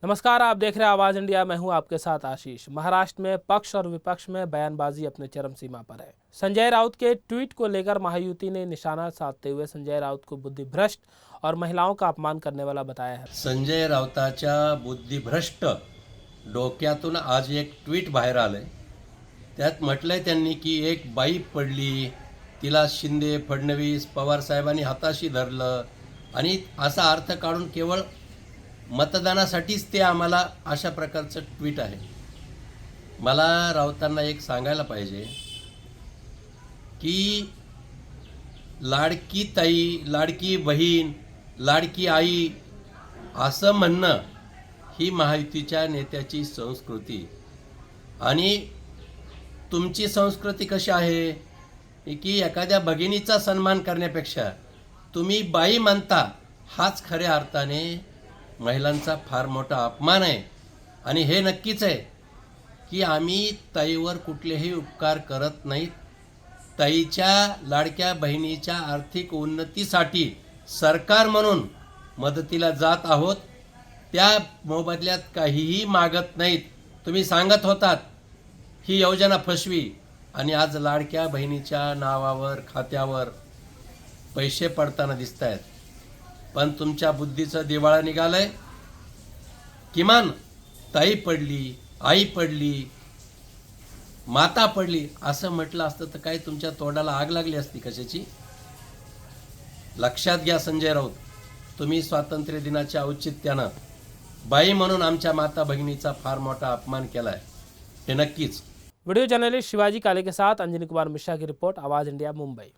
नमस्कार, आप देख रहे हैं आवाज इंडिया। मैं हूं आपके साथ आशीष। महाराष्ट्र में पक्ष और विपक्ष में बयानबाजी अपने चरम सीमा पर है। संजय राउत के ट्वीट को लेकर महायुति ने निशाना साधते हुए संजय राउत को बुद्धिभ्रष्ट और महिलाओं का अपमान करने वाला बताया है। संजय राऊताच्या बुद्धिभ्रष्ट डोक्यातून आज एक ट्वीट बाहेर आलंय। त्यात म्हटलंय त्यांनी की एक बाई पडली, तिला शिंदे, फडणवीस, पवार साहेबांनी हाताशी धरलं आणि असा अर्थ काढून केवळ मतदानासाठीच ते आम्हाला अशा प्रकारचं ट्वीट आहे। मला राऊतांना एक सांगायला पाहिजे की लाडकी ताई, लाडकी बहीण, लाडकी आई असं म्हणणं ही महायुतीच्या नेत्याची संस्कृती। आणि तुमची संस्कृती कशी आहे की एखाद्या भगिनीचा सन्मान करण्यापेक्षा तुम्ही बाई म्हणता, हाच खऱ्या अर्थाने महिलांचा फार मोठा अपमान आहे। आणि हे नक्कीच आहे की आम्ही ताईवर कुठलेही उपकार करत नाहीत। ताईच्या लाडक्या बहिणीच्या आर्थिक उन्नतीसाठी सरकार म्हणून मदतीला जात आहोत, त्या मोबदल्यात काहीही मागत नाहीत। तुम्ही सांगत होतात ही योजना फसवी आणि आज लाडक्या बहिणीच्या नावावर खात्यावर पैसे पडताना दिसत आहेत, पण तुमच्या बुद्धीचं दिवाळं निघालंय। किमान ताई पडली, आई पडली, माता पडली असं म्हटलं असतं तर काय तुमच्या तोंडाला आग लागली असती कशाची? लक्षात घ्या संजय राऊत, तुम्ही स्वातंत्र्य दिनाच्या औचित्यानं बाई म्हणून आमच्या माता भगिनीचा फार मोठा अपमान केलाय, हे नक्कीच। वीडियो जर्नलिस्ट शिवाजी काले के साथ अंजनी कुमार मिश्रा की रिपोर्ट, आवाज इंडिया, मुंबई।